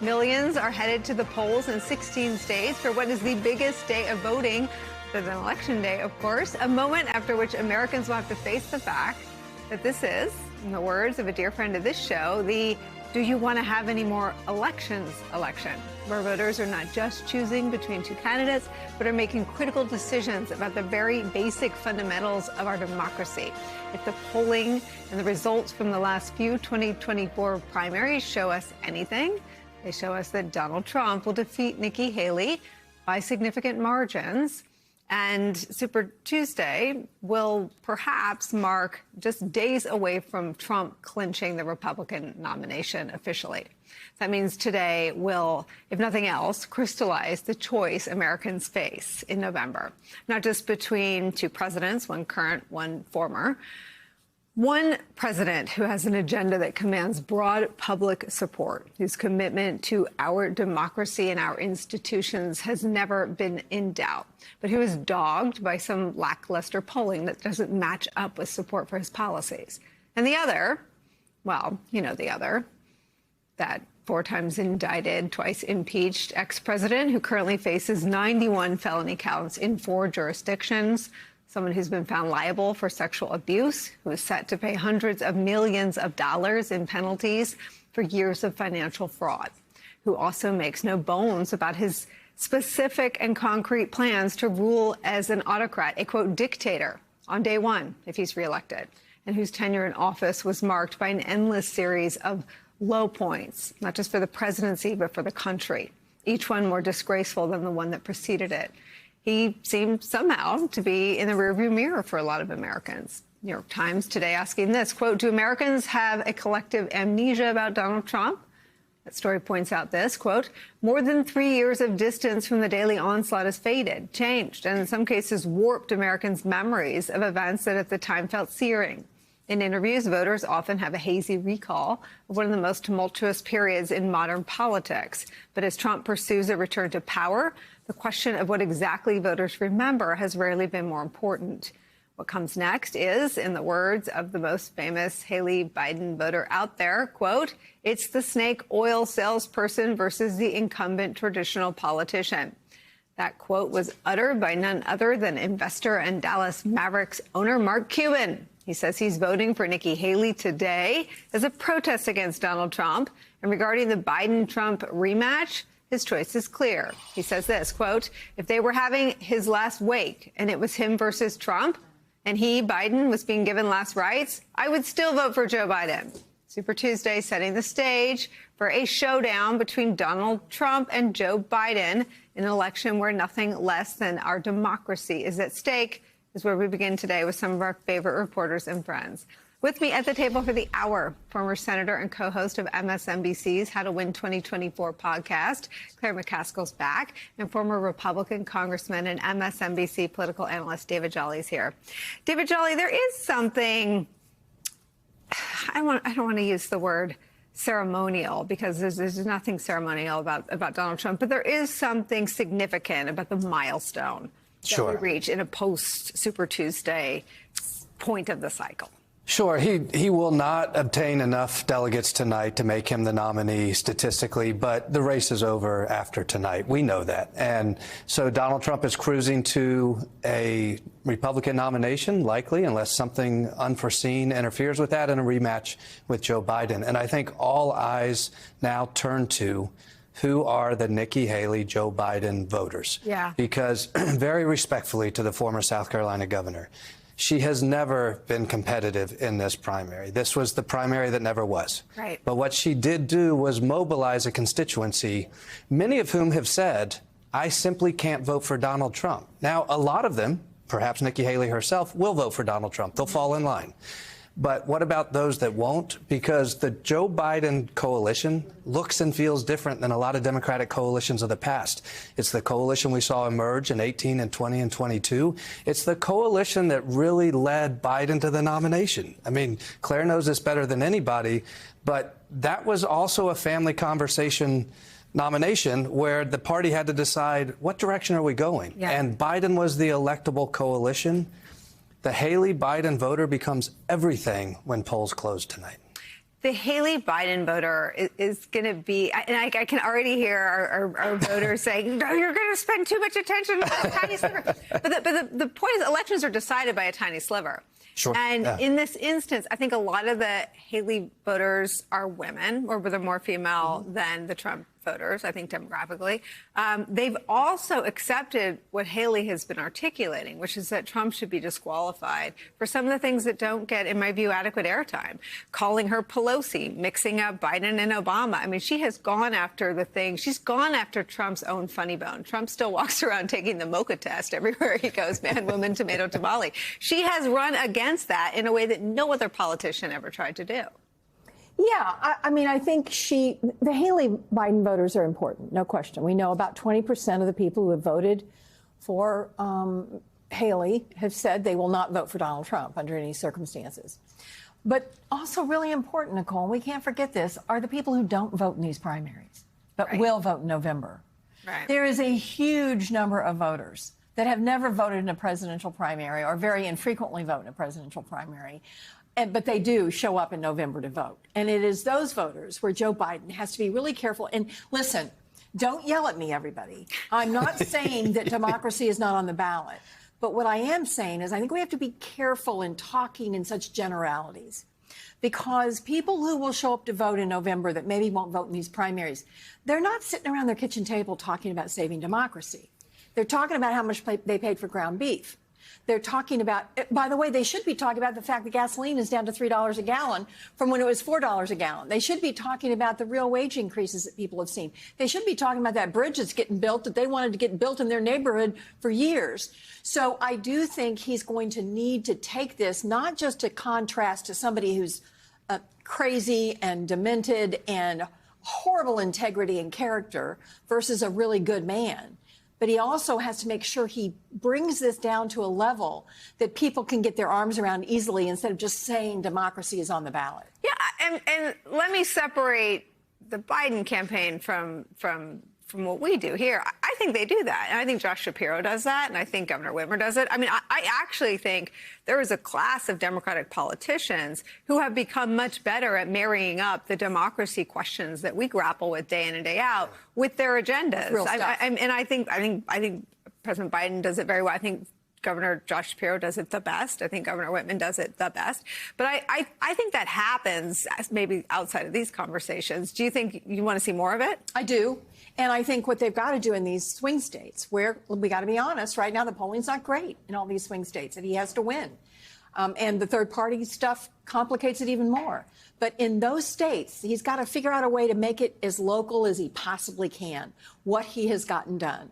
Millions are headed to the polls in 16 states for what is the biggest day of voting, other than Election Day, of course, a moment after which Americans will have to face the fact that this is, in the words of a dear friend of this show, the "do you want to have any more elections" election, where voters are not just choosing between two candidates, but are making critical decisions about the very basic fundamentals of our democracy. If the polling and the results from the last few 2024 primaries show us anything, they show us that Donald Trump will defeat Nikki Haley by significant margins. And Super Tuesday will perhaps mark just days away from Trump clinching the Republican nomination officially. That means today will, if nothing else, crystallize the choice Americans face in November, not just between two presidents, one current, one former. One president who has an agenda that commands broad public support, whose commitment to our democracy and our institutions has never been in doubt, but who is dogged by some lackluster polling that doesn't match up with support for his policies. And the other, well, you know the other, that 4 times indicted, twice impeached ex-president who currently faces 91 felony counts in 4 jurisdictions. Someone who's been found liable for sexual abuse, who is set to pay hundreds of millions of dollars in penalties for years of financial fraud, who also makes no bones about his specific and concrete plans to rule as an autocrat, a, quote, dictator on day one if he's reelected, and whose tenure in office was marked by an endless series of low points, not just for the presidency, but for the country, each one more disgraceful than the one that preceded it. He seemed somehow to be in the rearview mirror for a lot of Americans. New York Times today asking this, quote, "Do Americans have a collective amnesia about Donald Trump?" That story points out this, quote, "More than 3 years of distance from the daily onslaught has faded, changed, and in some cases warped Americans' memories of events that at the time felt searing. In interviews, voters often have a hazy recall of one of the most tumultuous periods in modern politics. But as Trump pursues a return to power, the question of what exactly voters remember has rarely been more important. What comes next is, in the words of the most famous Haley Biden voter out there, quote, "It's the snake oil salesperson versus the incumbent traditional politician." That quote was uttered by none other than investor and Dallas Mavericks owner Mark Cuban. He says he's voting for Nikki Haley today as a protest against Donald Trump. And regarding the Biden-Trump rematch, his choice is clear. He says this, quote, "If they were having his last wake and it was him versus Trump and he, Biden, was being given last rites, I would still vote for Joe Biden." Super Tuesday setting the stage for a showdown between Donald Trump and Joe Biden in an election where nothing less than our democracy is at stake, is where we begin today with some of our favorite reporters and friends. With me at the table for the hour, former senator and co-host of MSNBC's How to Win 2024 podcast, Claire McCaskill's back, and former Republican congressman and MSNBC political analyst David Jolly's here. David Jolly, there is something, I don't want to use the word ceremonial because there's nothing ceremonial about Donald Trump, but there is something significant about the milestone that we reach in a post-Super Tuesday point of the cycle. Sure. He will not obtain enough delegates tonight to make him the nominee statistically, but the race is over after tonight. We know that. And so Donald Trump is cruising to a Republican nomination, likely, unless something unforeseen interferes with that, and a rematch with Joe Biden. And I think all eyes now turn to who are the Nikki Haley, Joe Biden voters. Yeah. Because very respectfully to the former South Carolina governor, she has never been competitive in this primary. This was the primary that never was. Right. But what she did do was mobilize a constituency, many of whom have said, I simply can't vote for Donald Trump. Now, a lot of them, perhaps Nikki Haley herself, will vote for Donald Trump. They'll fall in line. But what about those that won't? Because the Joe Biden coalition looks and feels different than a lot of Democratic coalitions of the past. It's the coalition we saw emerge in 18 and 20 and 22. It's the coalition that really led Biden to the nomination. I mean, Claire knows this better than anybody, but that was also a family conversation nomination where the party had to decide what direction are we going? Yeah. And Biden was the electable coalition. The Haley Biden voter becomes everything when polls close tonight. The Haley Biden voter is going to be, and I can already hear our voters saying, no, you're going to spend too much attention on a tiny sliver. But the point is elections are decided by a tiny sliver. Sure. And in this instance, I think a lot of the Haley voters are women, or they're more female than the Trump voters, I think demographically. They've also accepted what Haley has been articulating, which is that Trump should be disqualified for some of the things that don't get, in my view, adequate airtime. Calling her Pelosi, mixing up Biden and Obama. I mean, she has gone after the thing. She's gone after Trump's own funny bone. Trump still walks around taking the mocha test everywhere he goes, man, woman, tomato, tamale. She has run against that in a way that no other politician ever tried to do. Yeah, I mean, I think the Haley Biden voters are important, no question. We know about 20% of the people who have voted for Haley have said they will not vote for Donald Trump under any circumstances. But also really important, Nicole, and we can't forget this, are the people who don't vote in these primaries, but will vote in November. Right. There is a huge number of voters that have never voted in a presidential primary or very infrequently vote in a presidential primary. But they do show up in November to vote. And it is those voters where Joe Biden has to be really careful. And listen, don't yell at me, everybody. I'm not saying that democracy is not on the ballot. But what I am saying is I think we have to be careful in talking in such generalities. Because people who will show up to vote in November that maybe won't vote in these primaries, they're not sitting around their kitchen table talking about saving democracy. They're talking about how much they paid for ground beef. They're talking about, by the way, they should be talking about the fact that gasoline is down to $3 a gallon from when it was $4 a gallon. They should be talking about the real wage increases that people have seen. They should be talking about that bridge that's getting built that they wanted to get built in their neighborhood for years. So I do think he's going to need to take this, not just to contrast to somebody who's crazy and demented and horrible integrity and character versus a really good man. But he also has to make sure he brings this down to a level that people can get their arms around easily instead of just saying democracy is on the ballot. Yeah, and let me separate the Biden campaign from what we do here. I think they do that. And I think Josh Shapiro does that. And I think Governor Whitmer does it. I mean, I actually think there is a class of Democratic politicians who have become much better at marrying up the democracy questions that we grapple with day in and day out with their agendas. Real stuff. And I think President Biden does it very well. I think Governor Josh Shapiro does it the best. I think Governor Whitman does it the best. But I think that happens maybe outside of these conversations. Do you think you want to see more of it? I do. And I think what they've got to do in these swing states, where we got to be honest, right now the polling's not great in all these swing states, and he has to win. And the third party stuff complicates it even more. But in those states, he's got to figure out a way to make it as local as he possibly can, what he has gotten done.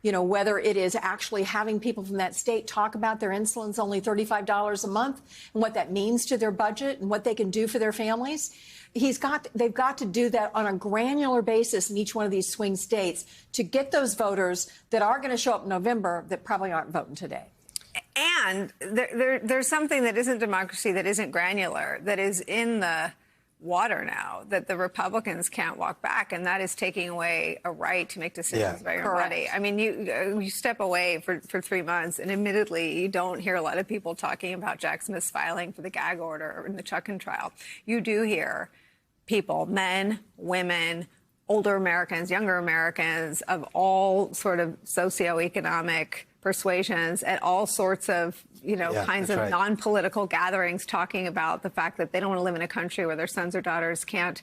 You know, whether it is actually having people from that state talk about their insulin's only $35 a month and what that means to their budget and what they can do for their families. They've got to do that on a granular basis in each one of these swing states to get those voters that are going to show up in November that probably aren't voting today. And there's something that isn't democracy, that isn't granular, that is in the water now, that the Republicans can't walk back, and that is taking away a right to make decisions by your money. I mean, you step away for 3 months, and admittedly, you don't hear a lot of people talking about Jack Smith's filing for the gag order in the Chutkan trial. You do hear people, men, women, older Americans, younger Americans of all sort of socioeconomic persuasions at all sorts of, kinds of non-political gatherings talking about the fact that they don't want to live in a country where their sons or daughters can't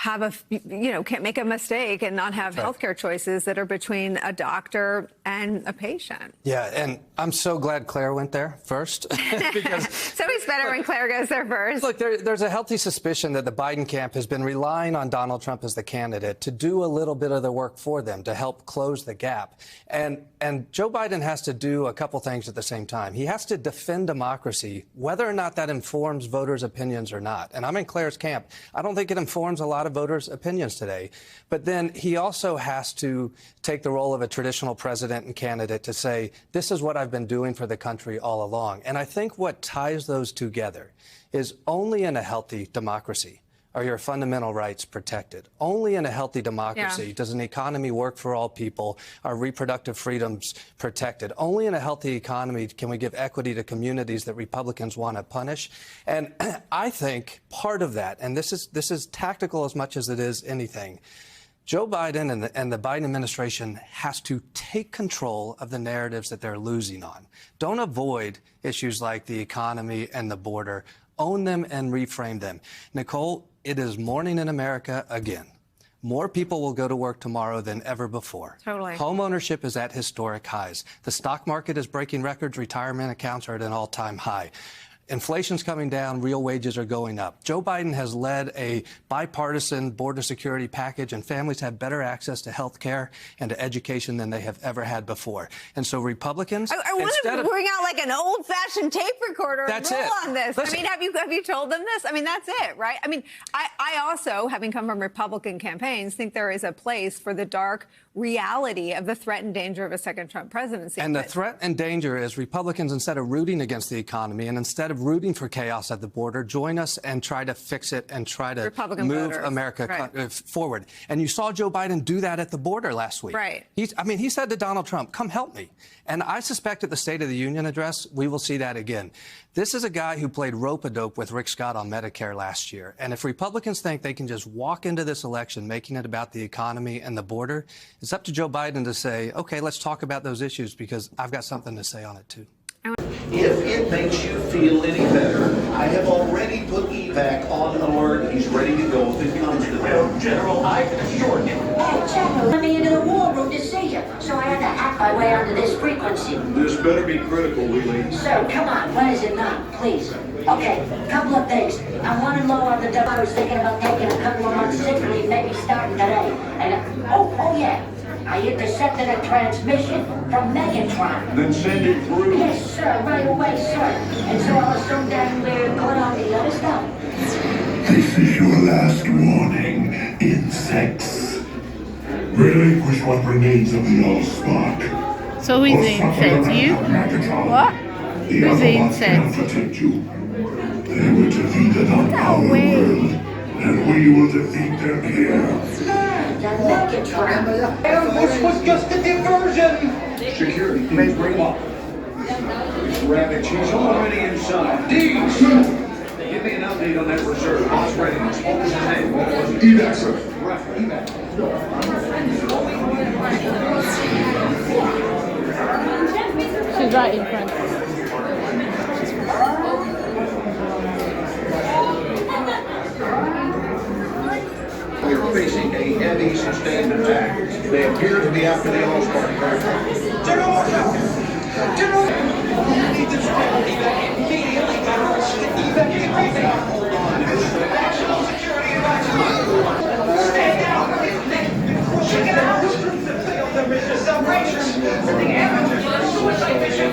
can't make a mistake and not have healthcare choices that are between a doctor and a patient. Yeah, and I'm so glad Claire went there first. Because it's always better when Claire goes there first. Look, there's a healthy suspicion that the Biden camp has been relying on Donald Trump as the candidate to do a little bit of the work for them, to help close the gap. And Joe Biden has to do a couple things at the same time. He has to defend democracy, whether or not that informs voters' opinions or not. And I'm in Claire's camp. I don't think it informs a lot of voters' opinions today. But then he also has to take the role of a traditional president and candidate to say, this is what I've been doing for the country all along. And I think what ties those together is only in a healthy democracy are your fundamental rights protected. Only in a healthy democracy does an economy work for all people, are reproductive freedoms protected. Only in a healthy economy can we give equity to communities that Republicans want to punish. And I think part of that, and this is tactical as much as it is anything, Joe Biden and the Biden administration has to take control of the narratives that they're losing on. Don't avoid issues like the economy and the border. Own them and reframe them. Nicole, it is morning in America again. More people will go to work tomorrow than ever before. Totally. Home ownership is at historic highs. The stock market is breaking records. Retirement accounts are at an all-time high. Inflation's coming down, real wages are going up. Joe Biden has led a bipartisan border security package, and families have better access to health care and to education than they have ever had before. And so Republicans... I want to bring out like an old-fashioned tape recorder and roll on this. Listen, I mean, have you told them this? I mean, that's it, right? I mean, I also, having come from Republican campaigns, think there is a place for the dark reality of the threat and danger of a second Trump presidency. And the threat and danger is Republicans, instead of rooting against the economy and instead of rooting for chaos at the border, join us and try to fix it and try to move America forward. And you saw Joe Biden do that at the border last week. Right. He said to Donald Trump, come help me. And I suspect at the State of the Union address, we will see that again. This is a guy who played rope-a-dope with Rick Scott on Medicare last year. And if Republicans think they can just walk into this election making it about the economy and the border, it's up to Joe Biden to say, OK, let's talk about those issues, because I've got something to say on it, too. If it makes you feel any better, I have already put evac on alert. He's ready to go if it comes to that. General, I can assure you. Hey, General, let me into the war room to see you, so I had to hack my way onto this frequency. This better be critical, Wheelie. Sir, come on, when is it not, please? Okay, couple of things. I'm running low on the dough. I was thinking about taking a couple of months sick leave, maybe starting today. And, oh yeah. I intercepted a transmission from Megatron. Then send it through. Yes, sir, right away, sir. And so I'll assume that we're going on the other stuff. This is your last warning, insects. Relinquish what remains of the Allspark. So who's the insect? You? What? Who's the insect? Protect you. They were defeated on our world, and we will defeat them here. This was just a diversion. Security, please bring up. Rabbit, she's already inside. Deeds! Give me an update on that reserve. Boss readiness. What was his name? What was it? Evac, sir. Right, evac. She's right in front. We are facing a heavy sustained attack. They appear to be after the Allspark. General, watch out! General! We need to evac immediately, General. Evac everything. Hold on. National security evacuation. Stay down. Check it out. The failed the mission celebrations. The amateurs on a suicide mission.